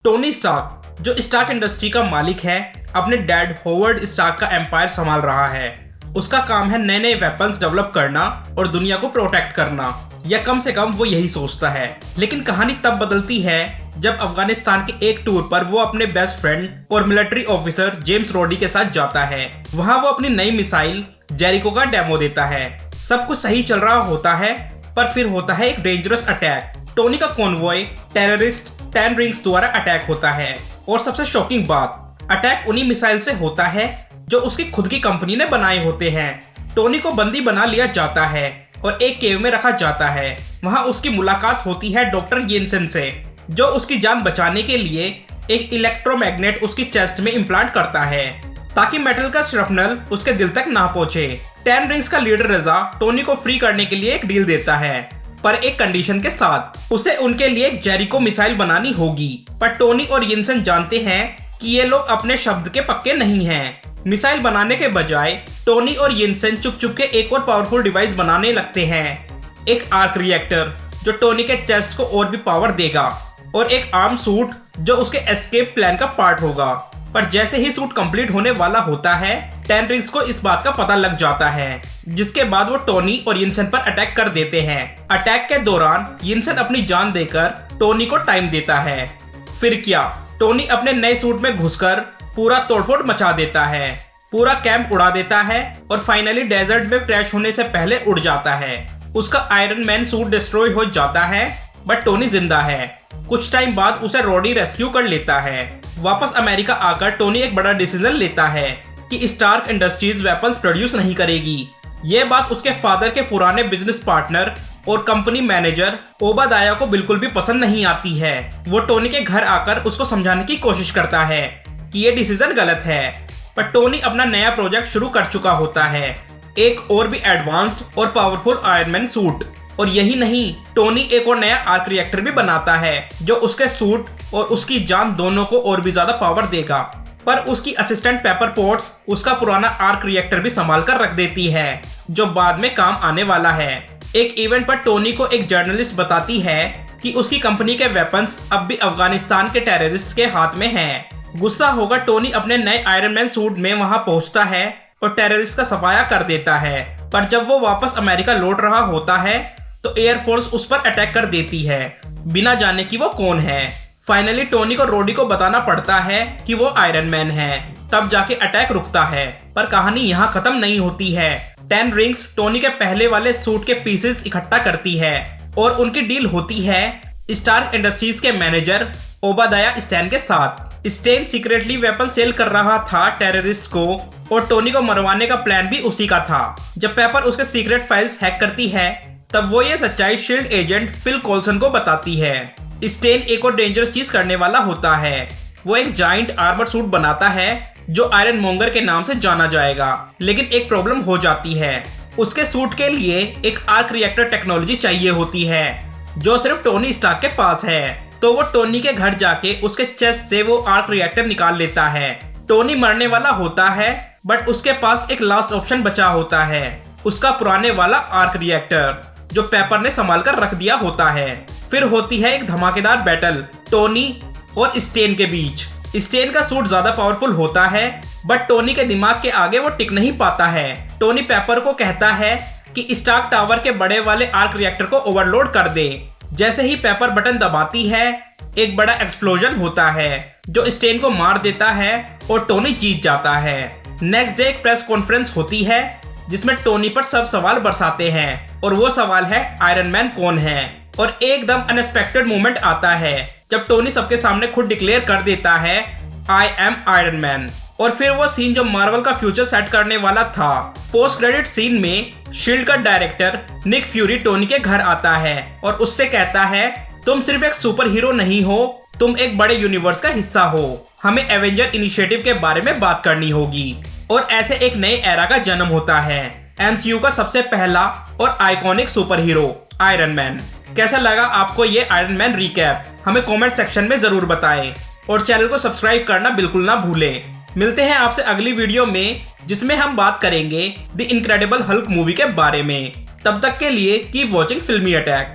Tony Stark, जो Stark industry का मालिक है, अपने डैड होवर्ड स्टार्क का एम्पायर संभाल रहा है। उसका काम है नए नए वेपन्स डेवलप करना और दुनिया को प्रोटेक्ट करना, या कम से कम वो यही सोचता है। लेकिन कहानी तब बदलती है जब अफगानिस्तान के एक टूर पर वो अपने बेस्ट फ्रेंड और मिलिट्री ऑफिसर जेम्स रोडी के साथ जाता है। वहाँ वो अपनी नई मिसाइल जेरिको का डेमो देता है। सब कुछ सही चल रहा होता है, पर फिर होता है एक डेंजरस अटैक। टोनी का कॉन्वॉय टेररिस्ट 10 रिंग्स द्वारा अटैक होता है, और सबसे शॉकिंग बात, अटैक उन्हीं मिसाइल से होता है जो उसकी खुद की कंपनी ने बनाए होते हैं। टोनी को बंदी बना लिया जाता है और एक केव में रखा जाता है। वहां उसकी मुलाकात होती है डॉक्टर येंसेन से, जो उसकी जान बचाने के लिए एक इलेक्ट्रोमैग्नेट उसकी चेस्ट में इम्प्लांट करता है, ताकि मेटल का श्रपनल उसके दिल तक ना पहुंचे। 10 रिंग्स का लीडर रजा टोनी को फ्री करने के लिए एक डील देता है, पर एक कंडीशन के साथ। उसे उनके लिए एक जेरिको मिसाइल बनानी होगी। पर टोनी और येंसेन जानते हैं कि ये लोग अपने शब्द के पक्के नहीं हैं। मिसाइल बनाने के बजाय टोनी और येंसेन चुप चुप के एक और पावरफुल डिवाइस बनाने लगते हैं। एक आर्क रिएक्टर जो टोनी के चेस्ट को और भी पावर देगा, और एक आर्म सूट जो उसके एस्केप प्लान का पार्ट होगा। पर जैसे ही सूट कंप्लीट होने वाला होता है, 10 रिंग्स को इस बात का पता लग जाता है, जिसके बाद वो टोनी और येंसेन पर अटैक कर देते हैं। अटैक के दौरान येंसेन अपनी जान देकर टोनी को टाइम देता है। फिर क्या, टोनी अपने नए सूट में घुसकर पूरा तोड़फोड़ मचा देता है, पूरा कैंप उड़ा देता है और फाइनली डेजर्ट में क्रैश होने से पहले उड़ जाता है। उसका आयरन मैन सूट डिस्ट्रॉय हो जाता है, बट टोनी जिंदा है। कुछ टाइम बाद उसे रोडी रेस्क्यू कर लेता है। वापस अमेरिका आकर टोनी एक बड़ा डिसीजन लेता है कि स्टार्क इंडस्ट्रीज वेपन्स प्रोड्यूस नहीं करेगी। ये बात उसके फादर के पुराने बिजनेस पार्टनर और कंपनी मैनेजर ओबादाया को बिल्कुल भी पसंद नहीं आती है। वो टोनी के घर आकर उसको समझाने की कोशिश करता है कि ये डिसीजन गलत है, पर टोनी अपना नया प्रोजेक्ट शुरू कर चुका होता है, एक और भी एडवांस्ड और पावरफुल आयरन मैन सूट। और यही नहीं, टोनी एक और नया आर्क रिएक्टर भी बनाता है, जो उसके सूट और उसकी जान दोनों को और भी ज्यादा पावर देगा। पर उसकी असिस्टेंट पेपर पोट्स उसका पुराना आर्क रिएक्टर भी संभाल कर रख देती है, जो बाद में काम आने वाला है। एक इवेंट पर टोनी को एक जर्नलिस्ट बताती है कि उसकी कंपनी के वेपन्स अब भी अफगानिस्तान के टेररिस्ट के हाथ में हैं। गुस्सा होकर टोनी अपने नए आयरन मैन सूट में वहां पहुंचता है और टेररिस्ट का सफाया कर देता है। पर जब वो वापस अमेरिका लौट रहा होता है, तो एयरफोर्स उस पर अटैक कर देती है, बिना जाने कि वो कौन है। फाइनली टोनी को रोडी को बताना पड़ता है कि वो आयरन मैन है, तब जाके अटैक रुकता है। पर कहानी यहाँ खत्म नहीं होती है। 10 रिंग्स टोनी के पहले वाले सूट के पीसेस इकट्ठा करती है, और उनकी डील होती है स्टार्क इंडस्ट्रीज के मैनेजर ओबादाया स्टैन के साथ। स्टैन सीक्रेटली वेपन सेल कर रहा था टेररिस्ट को, और टोनी को मरवाने का प्लान भी उसी का था। जब पेपर उसके सीक्रेट फाइल्स हैक करती है, तब वो ये सच्चाई शील्ड एजेंट फिल कोल्सन को बताती है। स्टेन एक और डेंजरस चीज करने वाला होता है। वो एक जाइंट आर्मर सूट बनाता है जो आयरन मोंगर के नाम से जाना जाएगा। लेकिन एक प्रॉब्लम हो जाती है, उसके सूट के लिए एक आर्क रिएक्टर टेक्नोलॉजी चाहिए होती है, जो सिर्फ टोनी स्टार्क के पास है। तो वो टोनी के घर जाके उसके चेस्ट से वो आर्क रिएक्टर निकाल लेता है। टोनी मरने वाला होता है, बट उसके पास एक लास्ट ऑप्शन बचा होता है, उसका पुराने वाला आर्क रिएक्टर, जो पेपर ने संभाल कर रख दिया होता है। फिर होती है एक धमाकेदार बैटल टोनी और स्टेन के बीच। स्टेन का सूट ज्यादा पावरफुल होता है, बट टोनी के दिमाग के आगे वो टिक नहीं पाता है। टोनी पेपर को कहता है कि स्टार्क टावर के बड़े वाले आर्क रिएक्टर को ओवरलोड कर दे। जैसे ही पेपर बटन दबाती है, एक बड़ा एक्सप्लोजन होता है जो स्टेन को मार देता है, और टोनी जीत जाता है। नेक्स्ट डे एक प्रेस कॉन्फ्रेंस होती है, जिसमें टोनी पर सब सवाल बरसाते हैं, और वो सवाल है आयरन मैन कौन है। और एकदम अनएक्सपेक्टेड मोमेंट आता है जब टोनी सबके सामने खुद डिक्लेयर कर देता है, आई एम आयरन मैन। और फिर वो सीन जो मार्वल का फ्यूचर सेट करने वाला था। पोस्ट क्रेडिट सीन में शील्ड का डायरेक्टर निक फ्यूरी टोनी के घर आता है और उससे कहता है, तुम सिर्फ एक सुपर हीरो नहीं हो, तुम एक बड़े यूनिवर्स का हिस्सा हो। हमें एवेंजर इनिशिएटिव के बारे में बात करनी होगी। और ऐसे एक नए एरा का जन्म होता है, एमसीयू का सबसे पहला और iconic super hero iron man. कैसा लगा आपको ये आयरन मैन रिकैप? हमें कमेंट सेक्शन में जरूर बताएं, और चैनल को सब्सक्राइब करना बिल्कुल ना भूलें। मिलते हैं आपसे अगली वीडियो में, जिसमें हम बात करेंगे द इनक्रेडिबल हल्क मूवी के बारे में। तब तक के लिए कीप वॉचिंग फिल्मी अटैक।